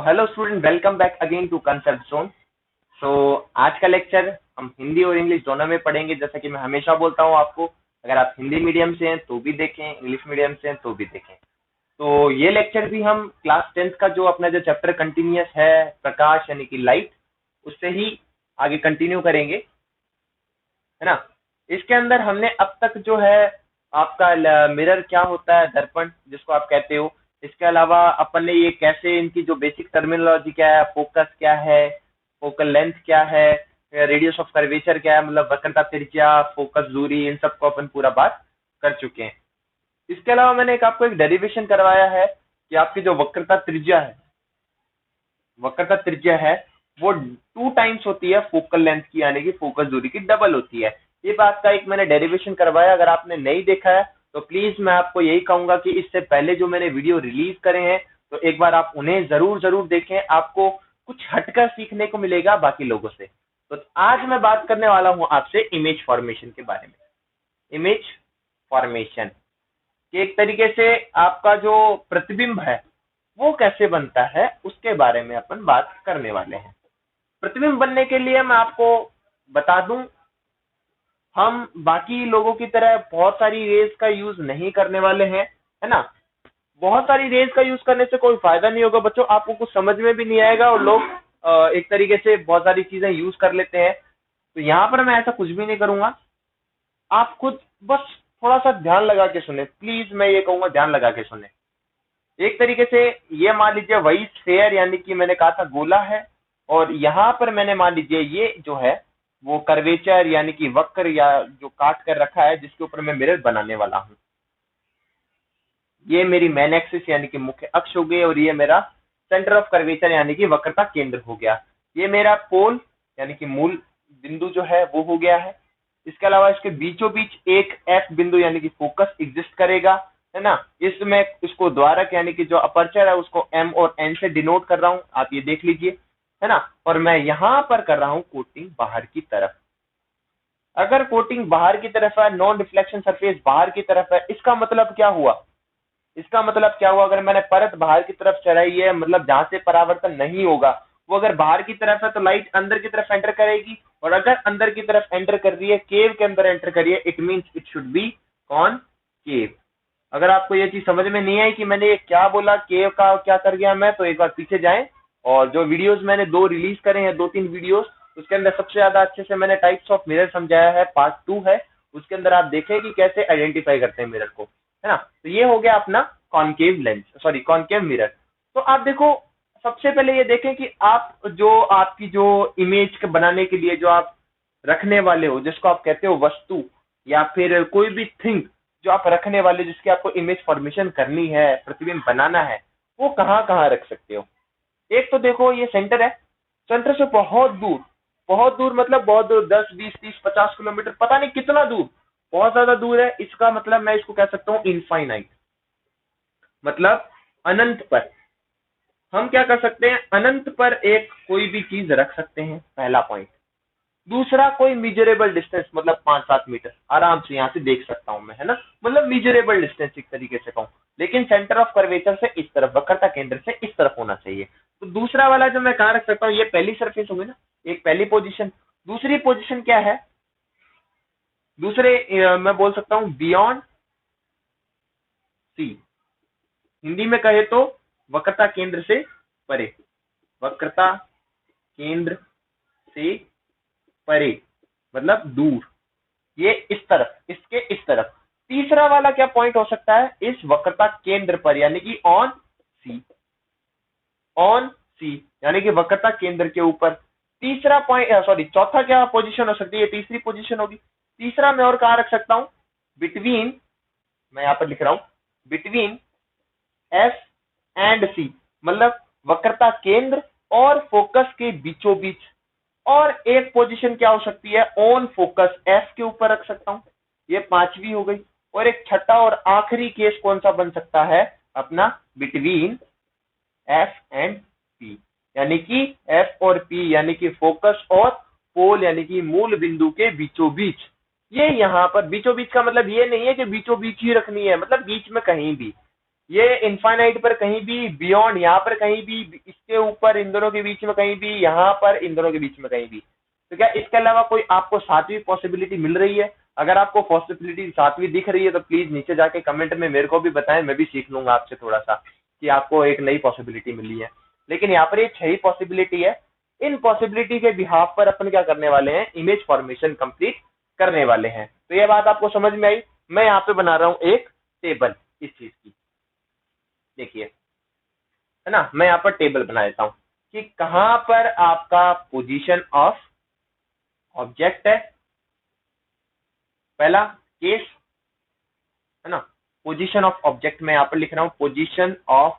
Hello student, welcome back again to concept zone. So आज का lecture हम हिंदी और इंग्लिश दोनों में पढ़ेंगे। जैसा कि मैं हमेशा बोलता हूँ आपको, अगर आप हिंदी मीडियम से हैं तो भी देखें, इंग्लिश मीडियम से हैं तो भी देखें। तो ये लेक्चर भी हम क्लास 10th का जो अपना जो चैप्टर कंटिन्यूस है, प्रकाश यानी कि लाइट, उससे ही आगे कंटिन्यू करेंगे, है ना। इसके अंदर हमने अब तक जो है आपका मिरर क्या होता है, दर्पण जिसको आप कहते हो, इसके अलावा अपन ने ये कैसे इनकी जो बेसिक टर्मिनोलॉजी क्या है, फोकस क्या है, फोकल लेंथ क्या है, रेडियस ऑफ कर्वेचर क्या है, मतलब वक्रता त्रिज्या, फोकस दूरी, इन सबको अपन पूरा बात कर चुके हैं। इसके अलावा मैंने आपको एक डेरिवेशन करवाया है कि आपकी जो वक्रता त्रिज्या है वो 2 टाइम्स होती है फोकल लेंथ की, यानी कि फोकस दूरी की डबल होती है। ये बात का एक मैंने डेरिवेशन करवाया, अगर आपने नहीं देखा है तो प्लीज मैं आपको यही कहूंगा कि इससे पहले जो मैंने वीडियो रिलीज करे हैं तो एक बार आप उन्हें जरूर जरूर देखें, आपको कुछ हटकर सीखने को मिलेगा बाकी लोगों से। तो आज मैं बात करने वाला हूं आपसे इमेज फॉर्मेशन के बारे में। इमेज फॉर्मेशन कि एक तरीके से आपका जो प्रतिबिंब है वो कैसे बनता है उसके बारे में अपन बात करने वाले हैं। प्रतिबिंब बनने के लिए मैं आपको बता दूं, हम बाकी लोगों की तरह बहुत सारी रेज का यूज नहीं करने वाले हैं, है ना। बहुत सारी रेज का यूज करने से कोई फायदा नहीं होगा बच्चों, आपको कुछ समझ में भी नहीं आएगा और लोग एक तरीके से बहुत सारी चीजें यूज कर लेते हैं। तो यहाँ पर मैं ऐसा कुछ भी नहीं करूंगा, आप खुद बस थोड़ा सा ध्यान लगा के सुने, प्लीज मैं ये कहूंगा ध्यान लगा के सुने। एक तरीके से ये मान लीजिए वही स्फेयर यानी कि मैंने कहा था गोला है, और यहाँ पर मैंने मान लीजिए ये जो है वो कर्वेचर यानी कि वक्र या जो काट कर रखा है जिसके ऊपर मैं मिरर बनाने वाला हूँ। ये मेरी मेन एक्सिस यानी कि मुख्य अक्ष हो गई, और ये मेरा सेंटर ऑफ कर्वेचर यानी कि वक्रता केंद्र हो गया। ये मेरा पोल यानी कि मूल बिंदु जो है वो हो गया है। इसके अलावा इसके बीचों बीच एक एफ बिंदु यानी कि फोकस एग्जिस्ट करेगा, है ना। इसमें इसको द्वारक यानी कि जो अपर्चर है उसको एम और एन से डिनोट कर रहा हूं, आप ये देख लीजिए, है ना। और मैं यहां पर कर रहा हूं कोटिंग बाहर की तरफ। अगर कोटिंग बाहर की तरफ है, नॉन रिफ्लेक्शन सरफेस बाहर की तरफ है, इसका मतलब क्या हुआ, अगर मैंने परत बाहर की तरफ चढ़ाई है, मतलब जहां से परावर्तन नहीं होगा, वो अगर बाहर की तरफ है तो लाइट अंदर की तरफ एंटर करेगी, और अगर अंदर की तरफ एंटर कर रही है, केव के अंदर एंटर कर रही है, it means it should be concave. अगर आपको ये चीज समझ में नहीं आई कि मैंने ये क्या बोला, केव का क्या कर गया मैं, तो एक बार पीछे जाएं और जो वीडियोस मैंने 2 रिलीज करे हैं, 2-3 वीडियोस, उसके अंदर सबसे ज्यादा अच्छे से मैंने टाइप्स ऑफ मिरर समझाया है, पार्ट 2 है, उसके अंदर आप देखें कि कैसे आइडेंटिफाई करते हैं मिरर को, है ना। तो ये हो गया अपना कॉनकेव मिरर। तो आप देखो, सबसे पहले ये देखें कि आप जो आपकी जो इमेज के बनाने के लिए जो आप रखने वाले हो, जिसको आप कहते हो वस्तु या फिर कोई भी थिंग जो आप रखने वाले, जिसकी आपको इमेज फॉर्मेशन करनी है, प्रतिबिंब बनाना है, वो कहाँ कहाँ रख सकते हो। एक तो देखो ये सेंटर है, सेंटर से बहुत दूर मतलब बहुत दूर, 10, 20, 30, 50 किलोमीटर, पता नहीं कितना दूर, बहुत ज्यादा दूर है। इसका मतलब मैं इसको कह सकता हूँ इनफाइनाइट, मतलब अनंत पर। हम क्या कर सकते हैं, अनंत पर एक कोई भी चीज रख सकते हैं, पहला पॉइंट। दूसरा, कोई मेजरेबल डिस्टेंस, मतलब 5-7 मीटर आराम से यहाँ से देख सकता हूं मैं, है ना, मतलब मेजरेबल डिस्टेंस एक तरीके से कहूं, लेकिन सेंटर ऑफ कर्वेचर से इस तरफ, वक्रता केंद्र से इस तरफ होना चाहिए। तो दूसरा वाला जो मैं कहाँ रख सकता हूँ, ये पहली सरफेस होगी ना, एक पहली पोजीशन। दूसरी पोजीशन क्या है, मैं बोल सकता हूँ बियॉन्ड सी, हिंदी में कहे तो वक्रता केंद्र से परे, वक्रता केंद्र से परे मतलब दूर, ये इस तरफ, इसके इस तरफ। तीसरा वाला क्या पॉइंट हो सकता है, इस वक्रता केंद्र पर यानी कि ऑन सी यानी कि वक्रता केंद्र के ऊपर। तीसरा पॉइंट चौथा क्या पोजीशन हो सकती है, तीसरी पोजीशन होगी। तीसरा मैं और कहा रख सकता हूं, बिटवीन, मैं यहां पर लिख रहा हूं बिटवीन एस एंड सी, मतलब वक्रता केंद्र और फोकस के बीचों बीच। और एक पोजीशन क्या हो सकती है, ऑन फोकस, एफ के ऊपर रख सकता हूं, ये 5वीं हो गई। और एक छठा और आखिरी केस कौन सा बन सकता है अपना, बिटवीन एफ एंड पी, यानी कि एफ और पी यानी कि फोकस और पोल यानी कि मूल बिंदु के बीचों बीच। ये यहाँ पर बीचों बीच का मतलब ये नहीं है कि बीचों बीच ही रखनी है, मतलब बीच में कहीं भी, ये इनफाइनाइट पर कहीं भी, बियॉन्ड यहाँ पर कहीं भी, इसके ऊपर इन दोनों के बीच में कहीं भी, यहाँ पर इन दोनों के बीच में कहीं भी। तो क्या इसके अलावा कोई आपको सातवीं पॉसिबिलिटी मिल रही है? अगर आपको पॉसिबिलिटी सातवीं दिख रही है तो प्लीज नीचे जाके कमेंट में मेरे को भी बताएं, मैं भी सीख लूंगा आपसे थोड़ा सा कि आपको एक नई पॉसिबिलिटी मिली है। लेकिन यहाँ पर ये 6 ही पॉसिबिलिटी है। इन पॉसिबिलिटी के बिहाफ पर अपन क्या करने वाले हैं, इमेज फॉर्मेशन कंप्लीट करने वाले हैं। तो ये बात आपको समझ में आई? मैं यहाँ पे बना रहा हूँ एक टेबल इस चीज की, देखिए, है ना। मैं यहाँ पर टेबल बना देता हूँ कि कहां पर आपका पोजीशन ऑफ ऑब्जेक्ट है, पहला केस, है ना। पोजीशन ऑफ ऑब्जेक्ट मैं यहाँ पर लिख रहा हूँ, पोजीशन ऑफ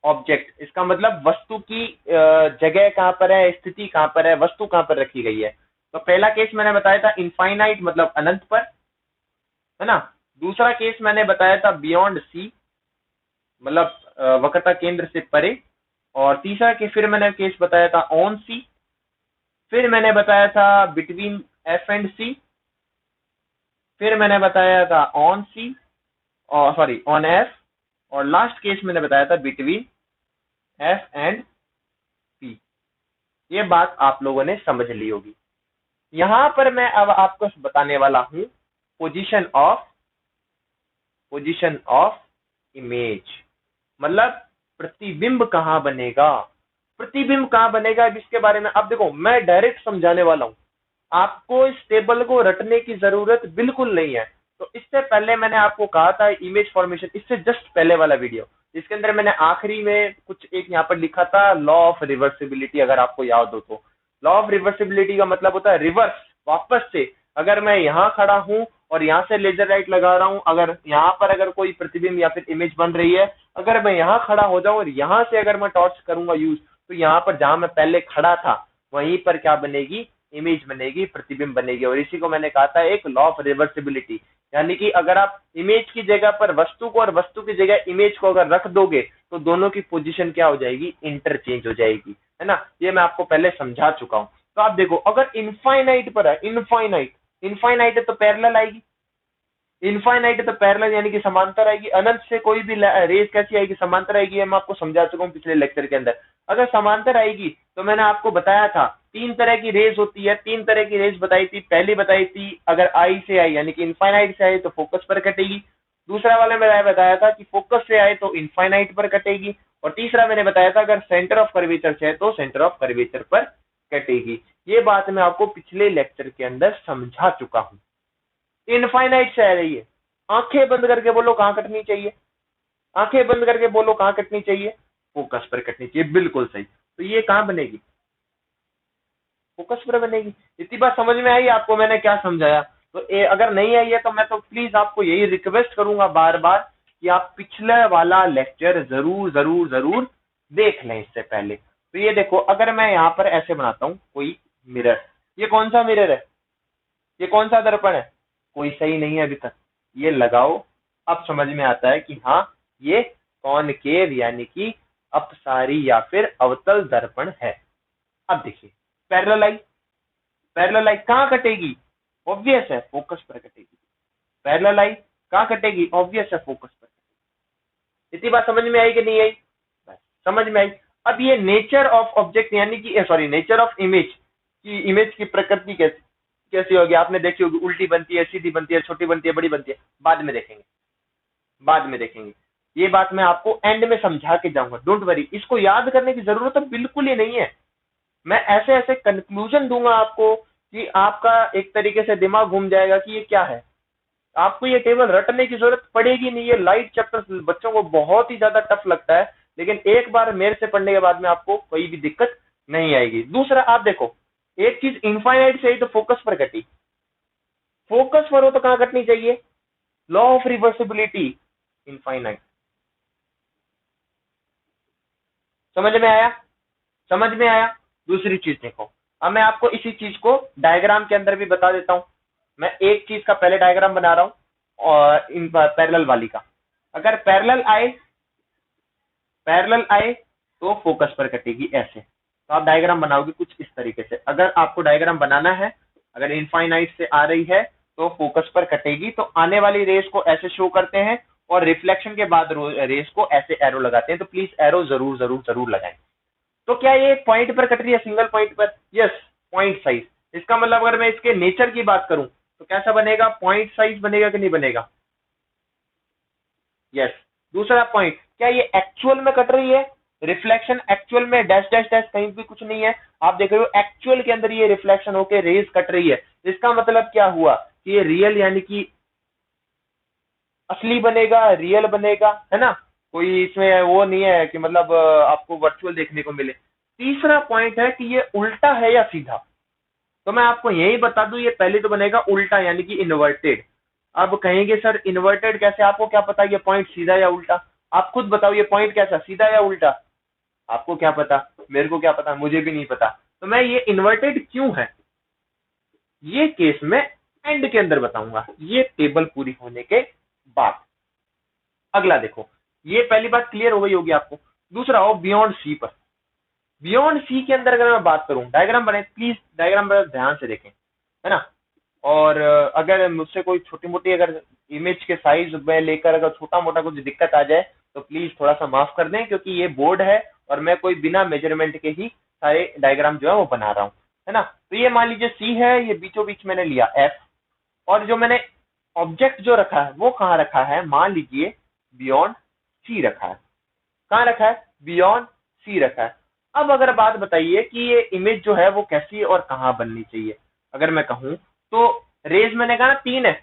ऑब्जेक्ट, इसका मतलब वस्तु की जगह कहां पर है, स्थिति कहां पर है, वस्तु कहां पर रखी गई है। तो पहला केस मैंने बताया था इनफाइनाइट मतलब अनंत पर, है ना। दूसरा केस मैंने बताया था बियॉन्ड सी मतलब वक्रता केंद्र से परे। और तीसरा केस फिर मैंने केस बताया था ऑन सी। फिर मैंने बताया था बिटवीन एफ एंड सी। फिर मैंने बताया था ऑन सी और सॉरी ऑन एफ। और लास्ट केस मैंने बताया था बिटवीन एफ एंड पी। ये बात आप लोगों ने समझ ली होगी। यहां पर मैं अब आपको बताने वाला हूं पोजीशन ऑफ इमेज, मतलब प्रतिबिंब कहां बनेगा, प्रतिबिंब कहां बनेगा इसके बारे में। अब देखो मैं डायरेक्ट समझाने वाला हूं, आपको इस टेबल को रटने की जरूरत बिल्कुल नहीं है। तो इससे पहले मैंने आपको कहा था इमेज फॉर्मेशन, इससे जस्ट पहले वाला वीडियो जिसके अंदर मैंने आखिरी में कुछ एक यहाँ पर लिखा था लॉ ऑफ रिवर्सिबिलिटी, अगर आपको याद हो तो। लॉ ऑफ रिवर्सिबिलिटी का मतलब होता है रिवर्स, वापस से। अगर मैं यहाँ खड़ा हूं और यहाँ से लेजर लाइट लगा रहा हूं, अगर यहाँ पर अगर कोई प्रतिबिंब या फिर इमेज बन रही है, अगर मैं यहाँ खड़ा हो जाऊं और यहाँ से अगर मैं टॉर्च करूंगा यूज, तो यहाँ पर जहां मैं पहले खड़ा था वहीं पर क्या बनेगी, इमेज बनेगी, प्रतिबिंब बनेगी। और इसी को मैंने कहा था एक लॉ ऑफ रिवर्सिबिलिटी, यानी कि अगर आप इमेज की जगह पर वस्तु को और वस्तु की जगह इमेज को अगर रख दोगे तो दोनों की पोजीशन क्या हो जाएगी, इंटरचेंज हो जाएगी, है ना। ये मैं आपको पहले समझा चुका हूं। तो आप देखो अगर इनफाइनाइट पर है, इनफाइनाइट है तो पैरेलल आएगी, इनफाइनाइट है तो पैरेलल यानी कि समांतर आएगी। अनंत से कोई भी रेज कैसी आएगी, समांतर आएगी। ये मैं आपको समझा चुका हूँ पिछले लेक्चर के अंदर। अगर समांतर आएगी तो मैंने आपको बताया था 3 तरह की रेज होती है, 3 तरह की रेज बताई थी। पहली बताई थी अगर आई से आई यानी कि इनफाइनाइट से आए तो फोकस पर कटेगी। दूसरा वाला मैंने बताया था कि फोकस से आए तो इनफाइनाइट पर कटेगी। और तीसरा मैंने बताया था अगर सेंटर ऑफ कर्वेचर से है तो सेंटर ऑफ कर्वेचर पर कटेगी। ये बात मैं आपको पिछले लेक्चर के अंदर समझा चुका हूं। इनफाइनाइट से आ रही है, आंखें बंद करके बोलो कहां कटनी चाहिए, आंखें बंद करके बोलो कहां कटनी चाहिए, फोकस पर कटनी चाहिए, बिल्कुल सही। तो ये कहां बनेगी, फोकस पर बनेगी। इतनी बात समझ में आई आपको मैंने क्या समझाया? तो अगर नहीं आई है तो मैं तो प्लीज आपको यही रिक्वेस्ट करूंगा बार बार कि आप पिछले वाला लेक्चर जरूर जरूर जरूर देख लें इससे पहले। तो ये देखो अगर मैं यहाँ पर ऐसे बनाता हूँ कोई मिरर, ये कौन सा मिरर है, ये कौन सा दर्पण है, कोई सही नहीं है अभी तक, ये लगाओ, अब समझ में आता है कि हाँ ये कॉनकेव यानी कि अपसारी या फिर अवतल दर्पण है। अब देखिए पैरेलल आई, पैरेलल आई कहाँ कटेगी, ऑब्वियस है फोकस पर कटेगी। पैरेलल आई कहाँ कटेगी, ऑब्वियस है फोकस पर कटेगी। इतनी बात समझ में आई कि नहीं आई? बस समझ में आई। अब ये नेचर ऑफ ऑब्जेक्ट यानी कि सॉरी नेचर ऑफ इमेज की, इमेज की प्रकृति कैसी कैसी होगी आपने देखी होगी, उल्टी बनती है, सीधी बनती है, छोटी बनती है, बड़ी बनती है, बाद में देखेंगे, बाद में देखेंगे। ये बात मैं आपको एंड में समझा के जाऊंगा, डोंट वरी। इसको याद करने की जरूरत तो बिल्कुल ही नहीं है। मैं ऐसे ऐसे कंक्लूजन दूंगा आपको कि आपका एक तरीके से दिमाग घूम जाएगा कि ये क्या है। आपको ये टेबल रटने की जरूरत पड़ेगी नहीं। ये लाइट चैप्टर बच्चों को बहुत ही ज्यादा टफ लगता है, लेकिन एक बार मेरे से पढ़ने के बाद में आपको कोई भी दिक्कत नहीं आएगी। दूसरा आप देखो, एक चीज इनफाइनाइट से ही तो फोकस पर कटी, फोकस पर हो तो कहां कटनी चाहिए, लॉ ऑफ रिवर्सिबिलिटी, इनफाइनाइट। समझ में आया, समझ में आया। दूसरी चीज देखो, अब मैं आपको इसी चीज को डायग्राम के अंदर भी बता देता हूं। मैं एक चीज का पहले डायग्राम बना रहा हूं और इन पैरेलल वाली का। अगर पैरेलल आए तो फोकस पर कटेगी ऐसे। तो आप डायग्राम बनाओगे कुछ इस तरीके से। अगर आपको डायग्राम बनाना है, अगर इनफाइनाइट से आ रही है तो फोकस पर कटेगी, तो आने वाली रेस को ऐसे शो करते हैं और रिफ्लेक्शन के बाद रेस को ऐसे एरो लगाते हैं, तो प्लीज एरो जरूर जरूर जरूर लगाएं। तो क्या ये पॉइंट पर कट रही है, सिंगल पॉइंट पर? Yes, point size. इसका मतलब अगर मैं इसके नेचर की बात करूं तो कैसा बनेगा, पॉइंट साइज बनेगा कि नहीं बनेगा? यस। दूसरा पॉइंट, क्या ये एक्चुअल में कट रही है? रिफ्लेक्शन एक्चुअल में डैश डैश डैश कहीं भी कुछ नहीं है, आप देख रहे हो एक्चुअल के अंदर ये रिफ्लेक्शन होके रेज कट रही है। इसका मतलब क्या हुआ कि ये रियल यानी कि असली बनेगा, रियल बनेगा, है ना? कोई इसमें वो नहीं है कि मतलब आपको वर्चुअल देखने को मिले। तीसरा पॉइंट है कि ये उल्टा है या सीधा। तो मैं आपको यही बता दूं, ये पहले तो बनेगा उल्टा यानी कि इन्वर्टेड। अब कहेंगे सर इन्वर्टेड कैसे, आपको क्या पता ये पॉइंट सीधा या उल्टा? आप खुद बताओ ये पॉइंट कैसा, सीधा या उल्टा? आपको क्या पता, मेरे को क्या पता, मुझे भी नहीं पता। तो मैं ये इन्वर्टेड क्यों है, ये केस में एंड के अंदर बताऊंगा, ये टेबल पूरी होने के बाद। अगला देखो, ये पहली बात क्लियर हो गई होगी आपको। दूसरा हो बियॉन्ड सी पर। बियॉन्ड सी के अंदर अगर मैं बात करूं, डायग्राम बने, प्लीज डायग्राम बड़ा ध्यान से देखें, है ना? और अगर मुझसे कोई छोटी मोटी अगर इमेज के साइज में लेकर अगर छोटा मोटा कुछ दिक्कत आ जाए तो प्लीज थोड़ा सा माफ कर दें, क्योंकि ये बोर्ड है और मैं कोई बिना मेजरमेंट के ही सारे डायग्राम जो है वो बना रहा हूँ, है ना? तो ये मान लीजिए सी है, ये बीचों बीच मैंने लिया एफ, और जो मैंने ऑब्जेक्ट जो रखा है वो कहाँ रखा है, मान लीजिए बियॉन्ड सी रखा है। कहाँ रखा है? बियॉन्ड सी रखा है। अब अगर बात बताइए कि ये इमेज जो है वो कैसी और कहाँ बननी चाहिए, अगर मैं कहूँ तो रेज मैंने कहा 3 है,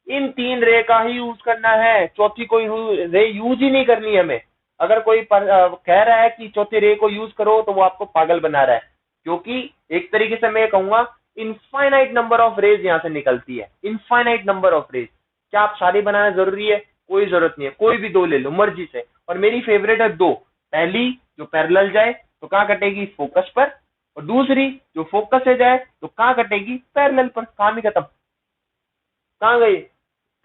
इन 3 रे का ही यूज करना है, चौथी कोई रे यूज ही नहीं करनी है हमें। अगर कोई कह रहा है कि चौथी रे को यूज करो तो वो आपको पागल बना रहा है, क्योंकि एक तरीके से मैं कहूंगा इनफाइनाइट नंबर ऑफ रेज यहाँ से निकलती है, इनफाइनाइट नंबर ऑफ रेज। क्या आप सारी बनाना जरूरी है? कोई जरूरत नहीं है, कोई भी 2 ले लो मर्जी से। और मेरी फेवरेट है 2, पहली जो पैरेलल जाए तो कहाँ कटेगी, फोकस पर, और दूसरी जो फोकस से जाए तो कहाँ कटेगी, पैरेलल पर। काम ही खत्म। कहाँ गई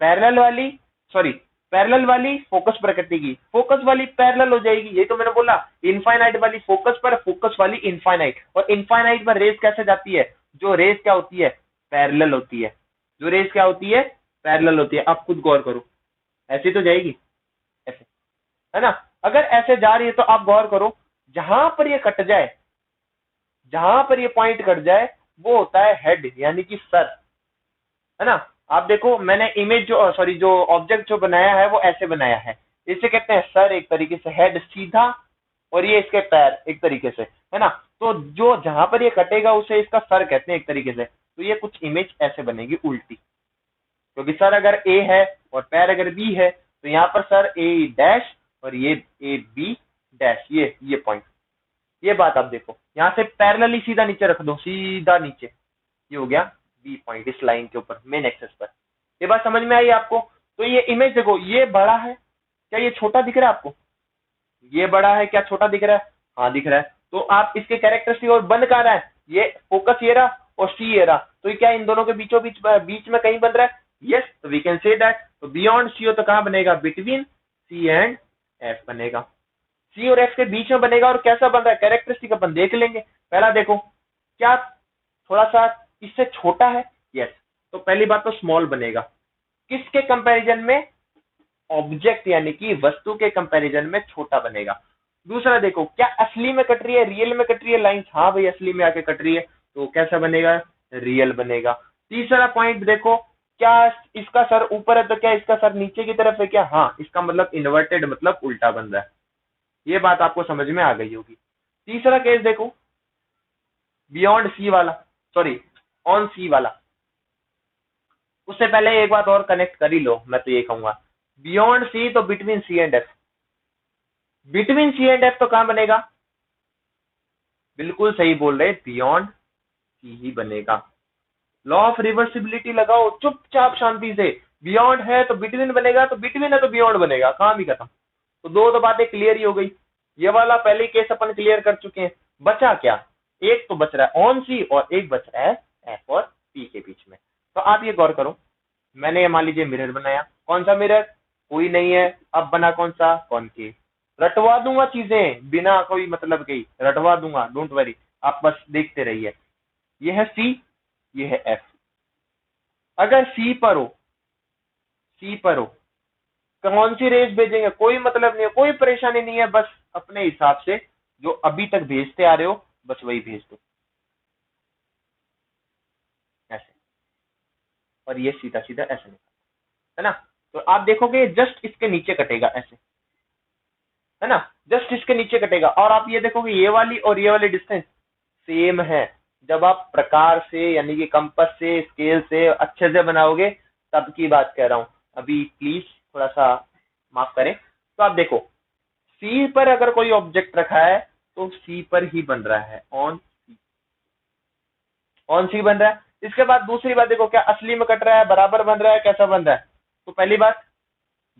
पैरेलल वाली, सॉरी पैरेलल वाली फोकस पर कटेगी, फोकस वाली पैरेलल हो जाएगी। ये तो मैंने बोला, इनफाइनाइट वाली फोकस पर, फोकस वाली इनफाइनाइट। और इनफाइनाइट पर रेस कैसे जाती है, जो रेस क्या होती है, पैरेलल होती है। जो रेस क्या होती है, पैरेलल होती है। आप खुद गौर करो, ऐसी तो जाएगी ऐसे, है ना? अगर ऐसे जा रही है तो आप गौर करो, जहां पर ये कट जाए, जहां पर ये पॉइंट कट जाए वो होता है हेड यानी कि सर, है ना? आप देखो मैंने इमेज जो सॉरी जो ऑब्जेक्ट जो बनाया है वो ऐसे बनाया है, इसे कहते हैं सर एक तरीके से, हेड सीधा, और ये इसके पैर एक तरीके से, है ना? तो जो जहां पर ये कटेगा उसे इसका सर कहते हैं एक तरीके से। तो ये कुछ इमेज ऐसे बनेगी उल्टी, क्योंकि सर अगर ए है और पैर अगर बी है तो यहाँ पर सर ए डैश और ये ए बी डैश, ये पॉइंट। ये बात आप देखो, यहाँ से पैरेलली सीधा नीचे रख दो, सीधा नीचे, ये हो गया बी पॉइंट इस लाइन के ऊपर मेन एक्सेस पर। ये बात समझ में आई आपको? तो ये इमेज देखो, ये बड़ा है, क्या ये छोटा दिख रहा है आपको? ये बड़ा है, क्या छोटा दिख रहा है? हाँ दिख रहा है। तो आप इसके कैरेक्टरिस्टिक और बन कहाँ रहा है, ये फोकस ये रहा और सी ये रहा, तो क्या इन दोनों के बीचों बीच में कहीं बन रहा है? यस, तो वी कैन से दैट। तो बियॉन्ड सी हो तो कहाँ बनेगा, बिटवीन सी एंड एफ बनेगा, सी और एफ के बीच में बनेगा। और कैसा बन रहा है, कैरेक्टरिस्टिक अपन देख लेंगे। पहला देखो, क्या थोड़ा सा इससे छोटा है? यस, तो पहली बात तो स्मॉल बनेगा। किसके कंपैरिजन में, ऑब्जेक्ट यानी कि वस्तु के कंपैरिजन में छोटा बनेगा। दूसरा देखो, क्या असली में कट रही है, रियल में कट रही है लाइन? हाँ भाई असली में आके कट रही है, तो कैसा बनेगा, रियल बनेगा। तीसरा पॉइंट देखो, क्या इसका सर ऊपर है तो क्या इसका सर नीचे की तरफ है क्या? हाँ, इसका मतलब इन्वर्टेड मतलब उल्टा बन रहा है। ये बात आपको समझ में आ गई होगी। तीसरा केस देखो, बियॉन्ड सी वाला, सॉरी ऑन सी वाला। उससे पहले एक बात और कनेक्ट कर ही लो, मैं तो ये कहूंगा बियॉन्ड सी तो between C and F, between C and F तो कहां बनेगा? बिल्कुल सही बोल रहे, बियॉन्ड सी ही बनेगा। लॉ ऑफ रिवर्सिबिलिटी लगाओ चुपचाप शांति से, बियॉन्ड है तो बिटवीन बनेगा, तो बिटवीन है तो बियॉन्ड बनेगा, कहां भी खत्म। तो बातें क्लियर ही हो गई। ये वाला पहले केस अपन क्लियर कर चुके हैं। बचा क्या, एक तो बच रहा है ऑन सी और एक बच रहा है एफ और पी के बीच में। तो आप ये गौर करो, मैंने मान लीजिए मिरर बनाया, कौन सा मिरर, कोई नहीं है। अब बना कौन सा, कॉनकेव। रटवा दूंगा चीजें बिना कोई मतलब के, रटवा दूंगा, डोंट वरी, आप बस देखते रहिए। ये है सी, ये है एफ। अगर सी पर हो, सी पर हो कौन सी रेस भेजेंगे कोई मतलब नहीं है, कोई परेशानी नहीं है, बस अपने हिसाब से जो अभी तक भेजते आ रहे हो बस वही भेज दो ऐसे। और ये सीधा सीधा ऐसे निकलता है ना। तो आप देखोगे जस्ट इसके नीचे कटेगा ऐसे, है ना, जस्ट इसके नीचे कटेगा। और आप ये देखोगे ये वाली और ये वाली डिस्टेंस सेम है। जब आप प्रकार से यानी कि कंपास से स्केल से अच्छे से बनाओगे तब की बात कह रहा हूं, अभी प्लीज थोड़ा सा माफ करें। तो आप देखो सी पर अगर कोई ऑब्जेक्ट रखा है तो सी पर ही बन रहा है, ऑन सी, ऑन सी बन रहा है। इसके बाद दूसरी बात देखो, क्या असली में कट रहा है, बराबर बन रहा है, कैसा बन रहा है। तो पहली बात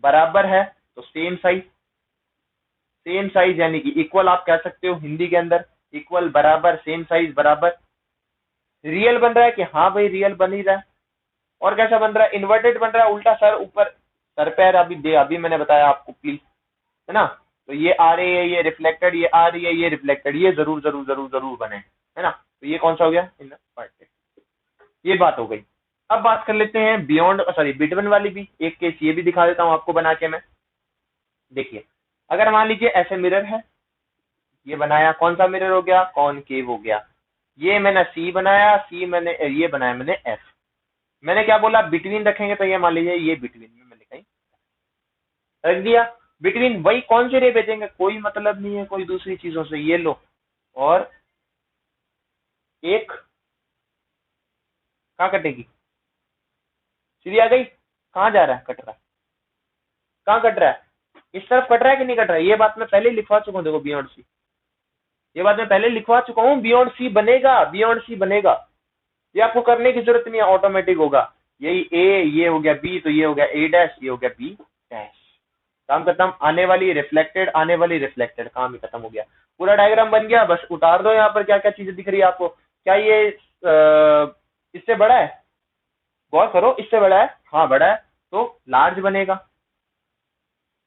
बराबर है तो सेम साइज, सेम साइज यानी कि इक्वल आप कह सकते हो हिंदी के अंदर, इक्वल बराबर सेम साइज बराबर। रियल बन रहा है कि हाँ भाई रियल बन ही रहा है। और कैसा बन रहा है, इन्वर्टेड बन रहा है, उल्टा सर ऊपर सर पैर, अभी मैंने बताया आपको प्लीज, है ना। तो ये आ रही है ये रिफ्लेक्टेड, ये आ रही है ये रिफ्लेक्टेड, ये जरूर जरूर जरूर जरूर बने, है ना। तो ये कौन सा हो गया इन्वर्टेड, ये बात हो गई। अब बात कर लेते हैं बियॉन्ड सॉरी बिटवीन वाली भी, एक केस ये भी दिखा देता हूँ आपको बना के मैं। देखिए अगर मान लीजिए ऐसे मिरर है, ये बनाया, कौन सा मिरर हो गया, कॉनकेव हो गया। ये मैंने सी बनाया, सी मैंने ये बनाया मैंने एफ। मैंने क्या बोला बिटवीन रखेंगे, तो ये मान लीजिए ये बिटवीन में मैंने कहीं रख दिया। बिटवीन वही कौन सी रे भेजेंगे, कोई मतलब नहीं है कोई दूसरी चीजों से, ये लो। और एक कहाँ कटेगी, सीधी आ गई, कहाँ जा रहा है कट रहा है, कहाँ कट रहा है, इस तरफ कट रहा है कि नहीं कट रहा है। ये बात मैं पहले लिखवा चुका हूँ, देखो बियॉन्ड सी, ये बात मैं पहले लिखवा चुका हूँ, बियॉन्ड सी बनेगा, बियॉन्ड सी बनेगा। ये आपको करने की जरूरत नहीं है, ऑटोमेटिक होगा। यही ए, ये हो गया बी, तो ये हो गया ए डैश, ये हो गया बी डैश, काम खत्म। आने वाली रिफ्लेक्टेड, आने वाली रिफ्लेक्टेड, काम ही खत्म हो गया, पूरा डायग्राम बन गया। बस उतार दो यहाँ पर क्या क्या चीजें दिख रही है आपको। क्या ये इससे बड़ा है, गौर करो, इससे बड़ा है, हाँ बड़ा है, तो लार्ज बनेगा,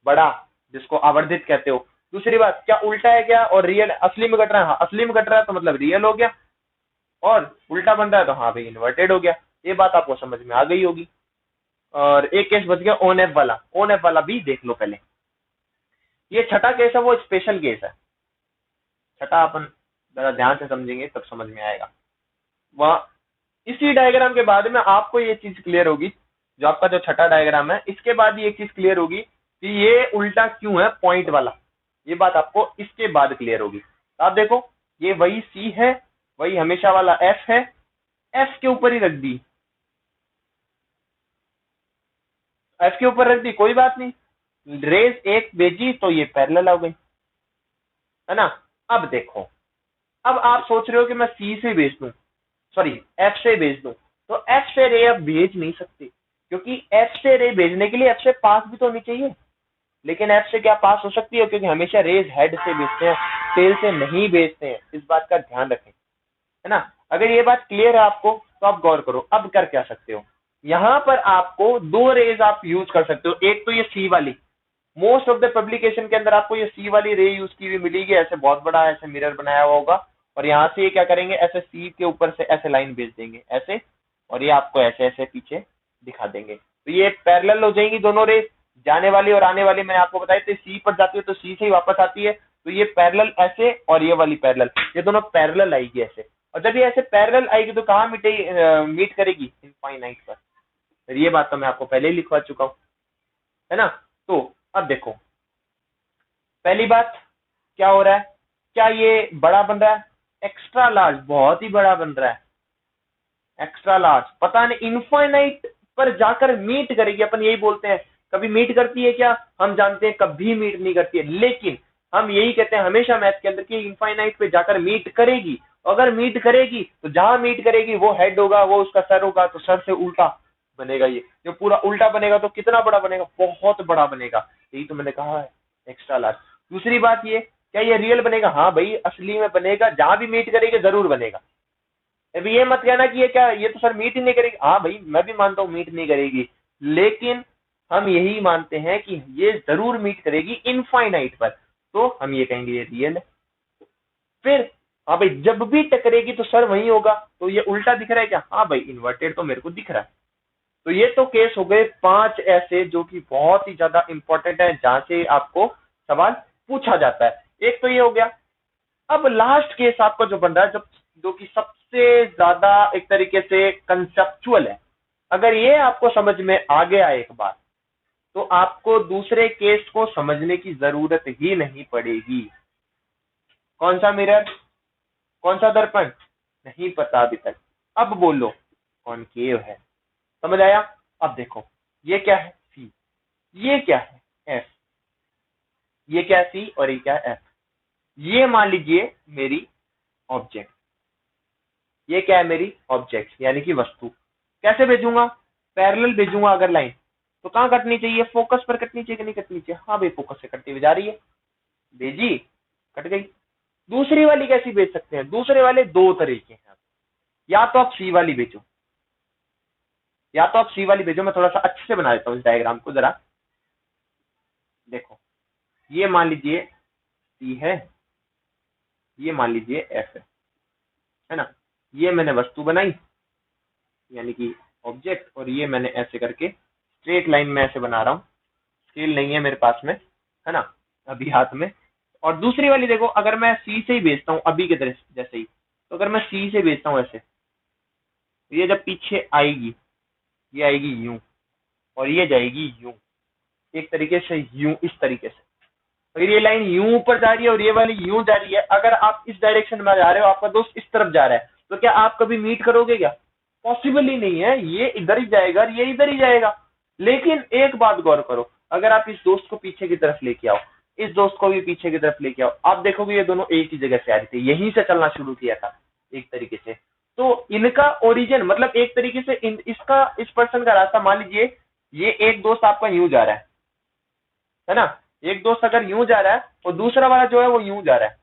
बड़ा, जिसको आवर्धित कहते हो। दूसरी बात क्या उल्टा है क्या, और रियल असली में कट रहा है, हाँ असली में कट रहा है तो मतलब रियल हो गया, और उल्टा बन रहा है तो हाँ भाई इन्वर्टेड हो गया। ये बात आपको समझ में आ गई होगी। और एक केस बच गया ओन एफ वाला, ओन एफ वाला भी देख लो पहले। ये छठा केस है, वो स्पेशल केस है। छठा अपन जरा ध्यान से समझेंगे तब समझ में आएगा। वह इसी डायग्राम के बाद में आपको ये चीज क्लियर होगी, जो आपका जो छठा डायग्राम है इसके बाद ये चीज क्लियर होगी कि ये उल्टा क्यों है पॉइंट वाला। ये बात आपको इसके बाद क्लियर होगी। तो आप देखो ये वही सी है, वही हमेशा वाला एफ है, एफ के ऊपर ही रख दी, एफ के ऊपर रख दी, कोई बात नहीं, रेज एक भेजी तो ये पैरेलल हो गई, है ना। अब देखो, अब आप सोच रहे हो कि मैं सी से भेज दूं, सॉरी एफ से भेज दूं, तो एफ से रे अब भेज नहीं सकते, क्योंकि एफ से रे भेजने के लिए एफ से पास भी तो होनी चाहिए। लेकिन एफ से क्या पास हो सकती है, क्योंकि हमेशा रेज हेड से भेजते हैं, टेल से नहीं भेजते हैं, इस बात का ध्यान रखें, है ना। अगर ये बात क्लियर है आपको तो आप गौर करो, अब कर क्या सकते हो। यहाँ पर आपको दो रेज आप यूज कर सकते हो, एक तो ये सी वाली, मोस्ट ऑफ द पब्लिकेशन के अंदर आपको ये सी वाली रे यूज की हुई मिलेगी, ऐसे बहुत बड़ा ऐसे मिरर बनाया हुआ होगा, और यहाँ से ये क्या करेंगे, ऐसे सी के ऊपर से ऐसे लाइन भेज देंगे ऐसे, और ये आपको ऐसे ऐसे पीछे दिखा देंगे। तो ये पैरेलल हो जाएंगी दोनों रेस, जाने वाली और आने वाली मैंने आपको बताई थी, सी पर जाती है तो सी से ही वापस आती है, तो ये पैरेलल ऐसे और ये वाली पैरेलल, ये दोनों पैरेलल आएगी ऐसे। और जब ये ऐसे पैरेलल आएगी तो कहाँ मीट करेगी, इनफाइनाइट पर। ये बात तो मैं आपको पहले ही लिखवा चुका हूँ, है ना। तो अब देखो पहली बात क्या हो रहा है, क्या ये बड़ा बन रहा है, एक्स्ट्रा लार्ज, बहुत ही बड़ा बन रहा है, एक्स्ट्रा लार्ज, पता नहीं इनफाइनाइट पर जाकर मीट करेगी, अपन यही बोलते हैं। कभी मीट करती है क्या, हम जानते हैं कभी मीट नहीं करती है, लेकिन हम यही कहते हैं हमेशा मैथ के अंदर कि इनफाइनाइट पे जाकर मीट करेगी। अगर मीट करेगी तो जहां मीट करेगी वो हेड होगा, वो उसका सर होगा, तो सर से उल्टा बनेगा, ये जो पूरा उल्टा बनेगा तो कितना बड़ा बनेगा, बहुत बड़ा बनेगा। यही तो मैंने कहा है एक्स्ट्रा लार्ज। दूसरी बात ये, क्या ये रियल बनेगा, हाँ भाई असली में बनेगा, जहां भी मीट करेगी जरूर बनेगा। अभी ये मत कहना कि ये क्या, ये तो सर मीट ही नहीं करेगी, हाँ भाई मैं भी मानता हूँ मीट नहीं करेगी, लेकिन हम यही मानते हैं कि ये जरूर मीट करेगी इनफाइनाइट पर, तो हम ये कहेंगे ये रियल है। फिर हाँ भाई जब भी टकरेगी तो सर वही होगा, तो ये उल्टा दिख रहा है क्या, हाँ भाई इन्वर्टेड तो मेरे को दिख रहा है, तो ये तो केस हो गए 5 ऐसे जो कि बहुत ही ज्यादा इंपॉर्टेंट है, जहां से आपको सवाल पूछा जाता है। एक तो ये हो गया। अब लास्ट केस आपका जो बन रहा है, जब जो कि सबसे ज्यादा एक तरीके से कंसेप्चुअल है, अगर ये आपको समझ में आ गया एक बार, तो आपको दूसरे केस को समझने की जरूरत ही नहीं पड़ेगी। कौन सा मिरर, कौन सा दर्पण, नहीं पता अभी तक, अब बोलो कॉनकेव है। समझ आया? अब देखो, ये क्या है सी, ये क्या है एफ, ये क्या है सी और ये क्या है एफ। ये मान लीजिए मेरी ऑब्जेक्ट, ये क्या है मेरी ऑब्जेक्ट यानी कि वस्तु। कैसे भेजूंगा? पैरेलल भेजूंगा अगर लाइन, तो कहां कटनी चाहिए? फोकस पर कटनी चाहिए कि नहीं कटनी चाहिए? हाँ भाई, फोकस से कटती हुई जा रही है, भेजी, कट गई। दूसरी वाली कैसी भेज सकते हैं? दूसरे वाले दो तरीके हैं, या तो आप सी वाली भेजो, या तो आप सी वाली भेजो। मैं थोड़ा सा अच्छे से बना देता हूँ इस डायग्राम को जरा। देखो, ये मान लीजिए सी है, ये मान लीजिए एफ है ना। ये मैंने वस्तु बनाई यानी कि ऑब्जेक्ट, और ये मैंने ऐसे करके स्ट्रेट लाइन में ऐसे बना रहा हूँ। स्केल नहीं है मेरे पास में, है ना, अभी हाथ में। और दूसरी वाली देखो, अगर मैं सी से ही भेजता हूँ अभी के तरह जैसे ही, तो अगर मैं सी से भेजता हूँ ऐसे, तो ये जब पीछे आएगी, ये आएगी यूं, और ये जाएगी यूं, एक तरीके से यूं, इस तरीके से। अगर ये लाइन यूं ऊपर जा रही है और ये वाली यूं जा रही है, अगर आप इस डायरेक्शन में जा रहे हो, आपका दोस्त इस तरफ जा रहा है, तो क्या आप कभी मीट करोगे? क्या पॉसिबल ही नहीं है। ये इधर ही जाएगा, ये इधर ही जाएगा। लेकिन एक बात गौर करो, अगर आप इस दोस्त को पीछे की तरफ लेके आओ, इस दोस्त को भी पीछे की तरफ लेके आओ, आप देखोगे ये दोनों एक ही जगह से आ रहे थे, यहीं से चलना शुरू किया था एक तरीके से। तो इनका ओरिजिन मतलब एक तरीके से इसका, इस पर्सन का रास्ता, मान लीजिए ये एक दोस्त आपका यूं जा रहा है ना, एक दोस्त अगर यूं जा रहा है और दूसरा वाला जो है वो यूं जा रहा है,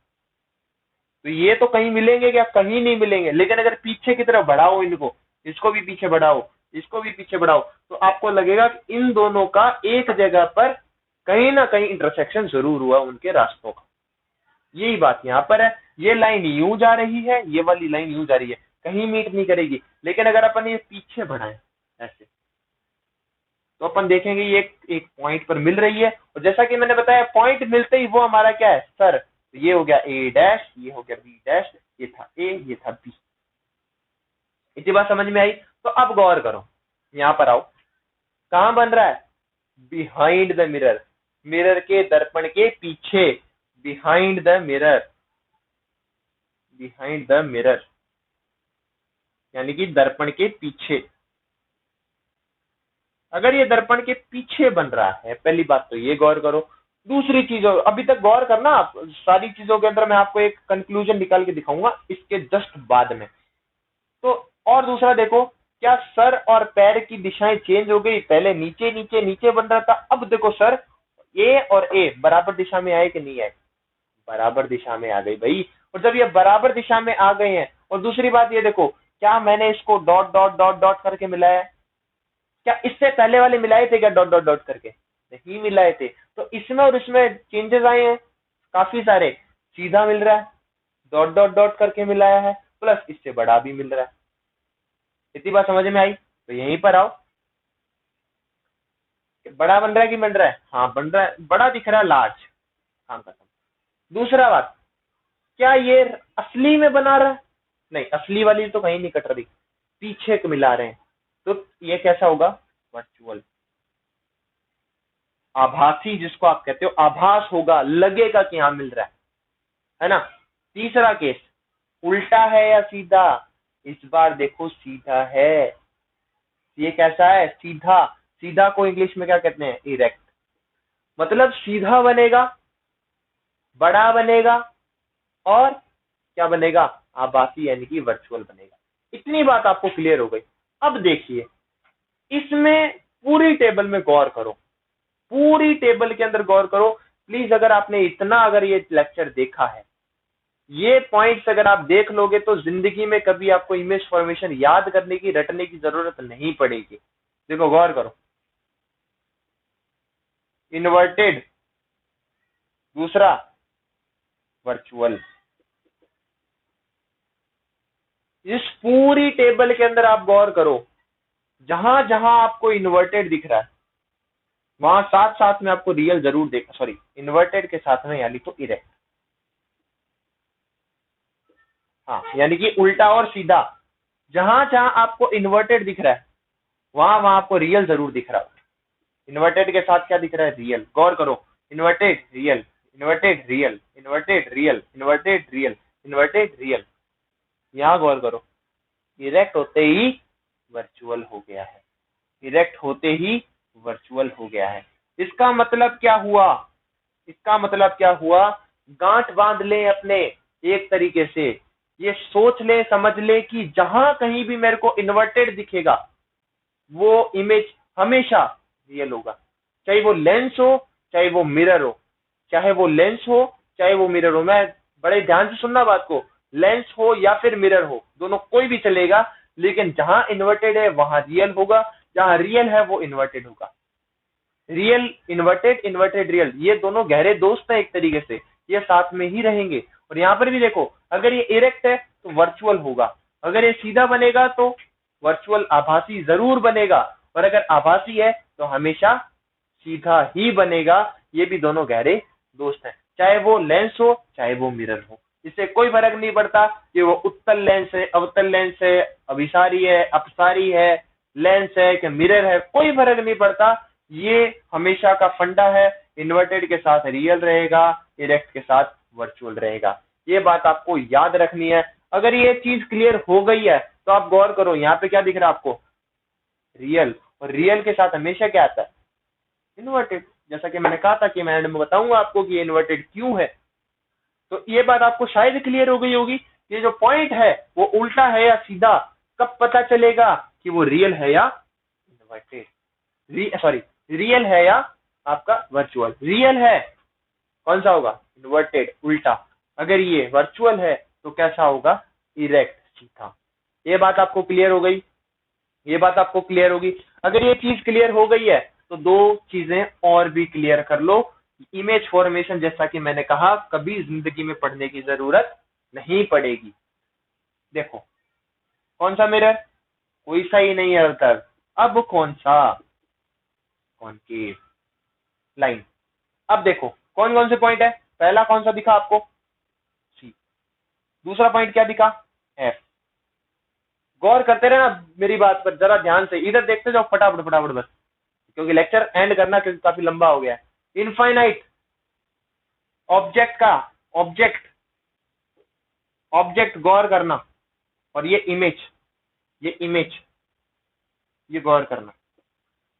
तो ये तो कहीं मिलेंगे क्या? कहीं नहीं मिलेंगे। लेकिन अगर पीछे की तरफ बढ़ाओ इनको, इसको भी पीछे बढ़ाओ, इसको भी पीछे बढ़ाओ, तो आपको लगेगा कि इन दोनों का एक जगह पर कहीं ना कहीं इंटरसेक्शन जरूर हुआ उनके रास्तों का। यही बात यहाँ पर है। ये लाइन यूं जा रही है, ये वाली लाइन यूं जा रही है, कहीं मीट नहीं करेगी। लेकिन अगर अपन ये पीछे बढ़ाएं ऐसे, तो अपन देखेंगे ये एक पॉइंट पर मिल रही है। और जैसा कि मैंने बताया, पॉइंट मिलते ही वो हमारा क्या है? सर। तो ये हो गया ए डैश, ये हो गया बी डैश, ये था ए, ये था बी। इतनी बात समझ में आई? तो अब गौर करो, यहां पर आओ, कहां बन रहा है? बिहाइंड द मिरर, मिरर के, दर्पण के पीछे, behind the mirror, behind the mirror यानी कि दर्पण के पीछे। अगर ये दर्पण के पीछे बन रहा है, पहली बात तो ये गौर करो। दूसरी चीज, अभी तक गौर करना आप, सारी चीजों के अंदर मैं आपको एक कंक्लूजन निकाल के दिखाऊंगा इसके जस्ट बाद में। तो और दूसरा देखो, क्या सर और पैर की दिशाएं चेंज हो गई? पहले नीचे नीचे नीचे बन रहा था, अब देखो सर ए और ए बराबर दिशा में आए कि नहीं आए? बराबर दिशा में आ गई भाई। और जब ये बराबर दिशा में आ गए हैं, और दूसरी बात ये देखो, क्या मैंने इसको डॉट डॉट डॉट डॉट करके मिलाया है? क्या इससे पहले वाले मिलाए थे क्या डॉट डॉट डॉट करके? नहीं मिलाए थे। तो इसमें और इसमें चेंजेस आए हैं काफी सारे। सीधा मिल रहा है, डॉट डॉट डॉट करके मिलाया है, प्लस इससे बड़ा भी मिल रहा है। इतनी बात समझ में आई? तो यहीं पर आओ, बड़ा बन रहा है कि बन रहा है? हाँ बन रहा है, बड़ा दिख रहा है, लार्ज, काम खत्म। दूसरा बात, क्या ये असली में बना रहा है? नहीं, असली वाली तो कहीं नहीं कट रही, पीछे के मिला रहे हैं। तो ये कैसा होगा? वर्चुअल, आभासी, जिसको आप कहते हो आभास होगा, लगेगा कि यहां मिल रहा है ना। तीसरा केस, उल्टा है या सीधा? इस बार देखो सीधा है। ये कैसा है? सीधा। सीधा को इंग्लिश में क्या कहते हैं? इरेक्ट। मतलब सीधा बनेगा, बड़ा बनेगा, और क्या बनेगा? आभासी यानी कि वर्चुअल बनेगा। इतनी बात आपको क्लियर हो गई। अब देखिए, इसमें पूरी टेबल में गौर करो, पूरी टेबल के अंदर गौर करो प्लीज। अगर आपने इतना, अगर ये लेक्चर देखा है, ये पॉइंट्स अगर आप देख लोगे, तो जिंदगी में कभी आपको इमेज फॉर्मेशन याद करने की, रटने की जरूरत नहीं पड़ेगी। देखो गौर करो, इन्वर्टेड, दूसरा वर्चुअल। इस पूरी टेबल के अंदर आप गौर करो, जहां जहां आपको इन्वर्टेड दिख रहा है वहां साथ साथ में आपको रियल जरूर देख, सॉरी, इन्वर्टेड के साथ में यानी तो इरेक्ट, हाँ, यानी कि उल्टा और सीधा, जहां जहां आपको इन्वर्टेड दिख रहा है वहां वहां आपको रियल जरूर दिख रहा है। इन्वर्टेड के साथ क्या दिख रहा है? रियल। गौर करो, inverted real, inverted real, inverted real, inverted real, inverted real. यहाँ गौर करो, इरेक्ट होते ही वर्चुअल हो गया है, इरेक्ट होते ही वर्चुअल हो गया है। इसका मतलब क्या हुआ? इसका मतलब क्या हुआ? गांठ बांध ले अपने, एक तरीके से ये सोच ले, समझ ले कि जहां कहीं भी मेरे को इन्वर्टेड दिखेगा वो इमेज हमेशा रियल होगा, चाहे वो लेंस हो चाहे वो मिरर हो, चाहे वो लेंस हो चाहे वो मिरर हो। मैं बड़े ध्यान से सुनना बात को, लेंस हो या फिर मिरर हो, दोनों कोई भी चलेगा, लेकिन जहां इन्वर्टेड है वहां रियल होगा, जहां रियल है वो इन्वर्टेड होगा। रियल इन्वर्टेड, इन्वर्टेड रियल, ये दोनों गहरे दोस्त हैं एक तरीके से, ये साथ में ही रहेंगे। और यहाँ पर भी देखो, अगर ये इरेक्ट है तो वर्चुअल होगा, अगर ये सीधा बनेगा तो वर्चुअल आभासी जरूर बनेगा, और अगर आभासी है तो हमेशा सीधा ही बनेगा। ये भी दोनों गहरे दोस्त हैं, चाहे वो लेंस हो चाहे वो मिरर हो, इससे कोई फर्क नहीं पड़ता कि वो उत्तल लेंस है, अवतल लेंस है, अभिसारी है, अपसारी है, लेंस है कि मिरर है, कोई फर्क नहीं पड़ता। ये हमेशा का फंडा है, इन्वर्टेड के साथ रियल रहेगा, इरेक्ट के साथ वर्चुअल रहेगा। ये बात आपको याद रखनी है। अगर ये चीज क्लियर हो गई है तो आप गौर करो, यहाँ पे क्या दिख रहा है आपको? रियल, और रियल के साथ हमेशा क्या आता है? इन्वर्टेड। जैसा कि मैंने कहा था कि मैं एंड में बताऊंगा आपको कि इन्वर्टेड क्यों है। तो ये बात आपको शायद क्लियर हो गई होगी। ये जो पॉइंट है वो उल्टा है या सीधा, कब पता चलेगा कि वो रियल है या इन्वर्टेड, सॉरी, रियल है या आपका वर्चुअल। रियल है कौन सा होगा? इन्वर्टेड, उल्टा। अगर ये वर्चुअल है तो कैसा होगा? इरेक्ट, सीधा। ये बात आपको क्लियर हो गई? ये बात आपको क्लियर होगी? अगर ये चीज क्लियर हो गई है तो दो चीजें और भी क्लियर कर लो। इमेज फॉर्मेशन, जैसा कि मैंने कहा, कभी जिंदगी में पढ़ने की जरूरत नहीं पड़ेगी। देखो, कौन सा मिरर? कोई सा ही नहीं है अब तक। अब कौन सा? Concave line. अब देखो कौन कौन से पॉइंट है। पहला कौन सा दिखा आपको? सी। दूसरा पॉइंट क्या दिखा? एफ। गौर करते रहे ना मेरी बात पर, जरा ध्यान से इधर देखते जाओ, फटाफट फटाफट बस, क्योंकि लेक्चर एंड करना, क्योंकि काफी लंबा हो गया है। इनफाइनाइट ऑब्जेक्ट का, ऑब्जेक्ट, ऑब्जेक्ट गौर करना, और ये इमेज, ये इमेज, ये गौर करना,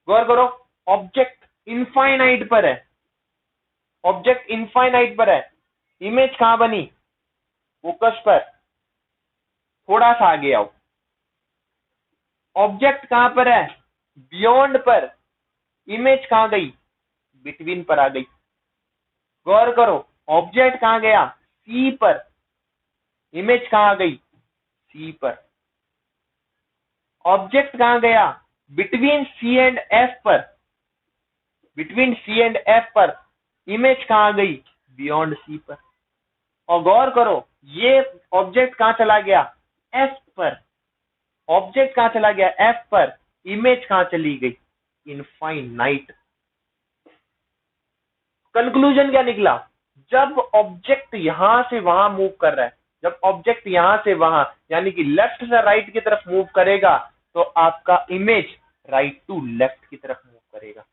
गौर करो। ऑब्जेक्ट इनफाइनाइट पर है, ऑब्जेक्ट इनफाइनाइट पर है, इमेज कहां बनी? फोकस पर। थोड़ा सा आगे आओ, ऑब्जेक्ट कहां पर है? बियॉन्ड पर। इमेज कहां गई? बिटवीन पर आ गई। गौर करो, ऑब्जेक्ट कहां गया? सी पर। इमेज कहां आ गई? सी पर। ऑब्जेक्ट कहां गया? बिटवीन सी एंड एफ पर, बिटवीन सी एंड एफ पर। इमेज कहां आ गई? बियॉन्ड सी पर। और गौर करो, ये ऑब्जेक्ट कहां चला गया? एफ पर। ऑब्जेक्ट कहां चला गया? एफ पर। इमेज कहां चली गई? इनफाइनाइट। कंक्लूजन क्या निकला? जब ऑब्जेक्ट यहां से वहां मूव कर रहा है, जब ऑब्जेक्ट यहां से वहां यानी कि लेफ्ट से राइट की तरफ मूव करेगा, तो आपका इमेज राइट टू लेफ्ट की तरफ मूव करेगा।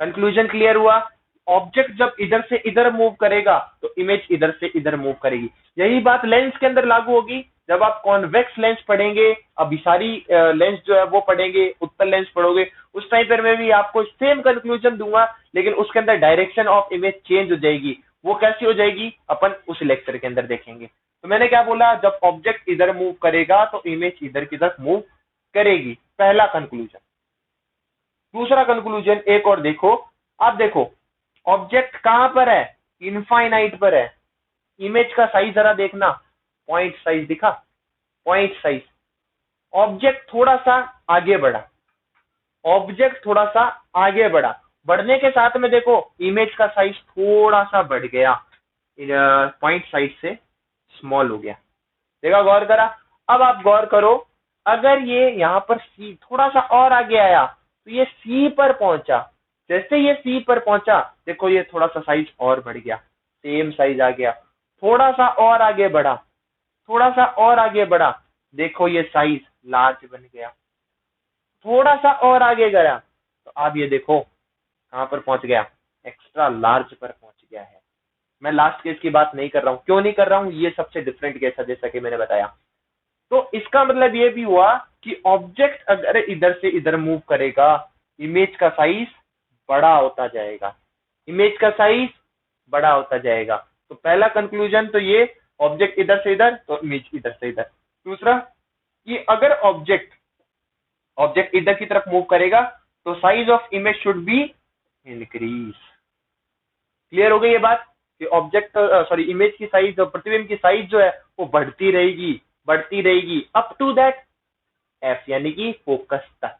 कंक्लूजन क्लियर हुआ? ऑब्जेक्ट जब इधर से इधर मूव करेगा तो इमेज इधर से इधर मूव करेगी। यही बात लेंस के अंदर लागू होगी। जब आप कॉन्वेक्स लेंस पढ़ेंगे, अभिसारी लेंस जो है वो पढ़ेंगे, उत्तल लेंस पढ़ोगे, उस टाइम पर मैं भी आपको सेम कंक्लूजन दूंगा, लेकिन उसके अंदर डायरेक्शन ऑफ इमेज चेंज हो जाएगी। वो कैसी हो जाएगी अपन उस लेक्चर के अंदर देखेंगे। तो मैंने क्या बोला? जब ऑब्जेक्ट इधर मूव करेगा तो इमेज इधर की तरफ मूव करेगी, पहला कंक्लूजन। दूसरा कंक्लूजन एक और देखो, आप देखो ऑब्जेक्ट कहां पर है? इनफाइनाइट पर है। इमेज का साइज जरा देखना, पॉइंट साइज दिखा? Point size. ऑब्जेक्ट थोड़ा सा आगे बढ़ा, ऑब्जेक्ट थोड़ा सा आगे बढ़ा, बढ़ने के साथ में देखो इमेज का साइज थोड़ा सा बढ़ गया, पॉइंट साइज से स्मॉल हो गया। देखा, गौर करा? अब आप गौर करो, अगर ये यहाँ पर सी थोड़ा सा और आगे आया तो ये सी पर पहुंचा। जैसे ये सी पर पहुंचा, देखो ये थोड़ा सा साइज और बढ़ गया, सेम साइज आ गया। थोड़ा सा और आगे बढ़ा, थोड़ा सा और आगे बढ़ा, देखो ये साइज लार्ज बन गया। थोड़ा सा और आगे गया तो अब ये देखो कहां पर पहुंच गया, एक्स्ट्रा लार्ज पर पहुंच गया है। मैं लास्ट केस की बात नहीं कर रहा हूं। क्यों नहीं कर रहा हूं? ये सबसे डिफरेंट केस है, जैसा कि मैंने बताया। तो इसका मतलब ये भी हुआ कि ऑब्जेक्ट अगर इधर से इधर मूव करेगा, इमेज का साइज बड़ा होता जाएगा, इमेज का साइज बड़ा होता जाएगा। तो पहला कंक्लूजन तो ये, ऑब्जेक्ट इधर से इधर तो इमेज इधर से इधर। दूसरा कि अगर ऑब्जेक्ट ऑब्जेक्ट इधर की तरफ मूव करेगा तो size of image should be increase. Clear हो गई ये बात कि ऑब्जेक्ट सॉरी इमेज की साइज और प्रतिबिंब की साइज जो है वो बढ़ती रहेगी अप टू दैट एफ, यानी कि फोकस तक।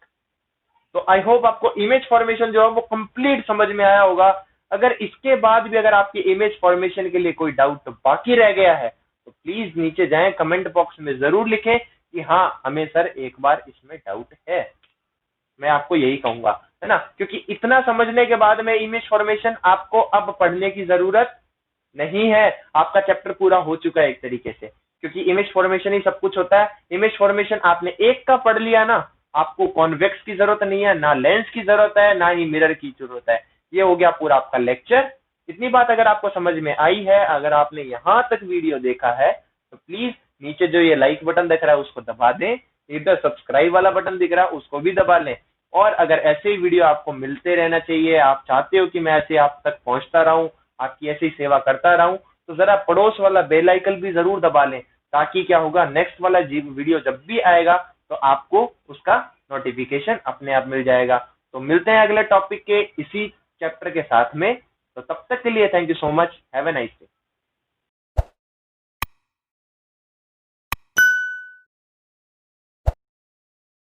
तो आई होप आपको इमेज फॉर्मेशन जो है वो कंप्लीट समझ में आया होगा। अगर इसके बाद भी अगर आपकी इमेज फॉर्मेशन के लिए कोई डाउट बाकी रह गया है तो प्लीज नीचे जाएं, कमेंट बॉक्स में जरूर लिखें कि हाँ हमें सर एक बार इसमें डाउट है। मैं आपको यही कहूंगा, है ना, क्योंकि इतना समझने के बाद में इमेज फॉर्मेशन आपको अब पढ़ने की जरूरत नहीं है। आपका चैप्टर पूरा हो चुका है एक तरीके से, क्योंकि इमेज फॉर्मेशन ही सब कुछ होता है। इमेज फॉर्मेशन आपने एक का पढ़ लिया ना, आपको कॉन्वेक्स की जरूरत नहीं है, ना लेंस की जरूरत है, ना ही मिरर की जरूरत है। ये हो गया पूरा आपका लेक्चर। इतनी बात अगर आपको समझ में आई है, अगर आपने यहाँ तक वीडियो देखा है तो प्लीज नीचे जो ये लाइक बटन दिख रहा है उसको दबा दें, इधर सब्सक्राइब वाला बटन दिख रहा है उसको भी दबा लें। और अगर ऐसे ही वीडियो आपको मिलते रहना चाहिए, आप चाहते हो कि मैं ऐसे आप तक पहुंचता रहूं, आपकी ऐसी सेवा करता रहूं, तो जरा पड़ोस वाला बेल आइकन भी जरूर दबा लें, ताकि क्या होगा, नेक्स्ट वाला वीडियो जब भी आएगा तो आपको उसका नोटिफिकेशन अपने आप मिल जाएगा। तो मिलते हैं अगले टॉपिक के इसी चैप्टर के साथ में। तो तब तक के लिए thank you so much, have a nice day.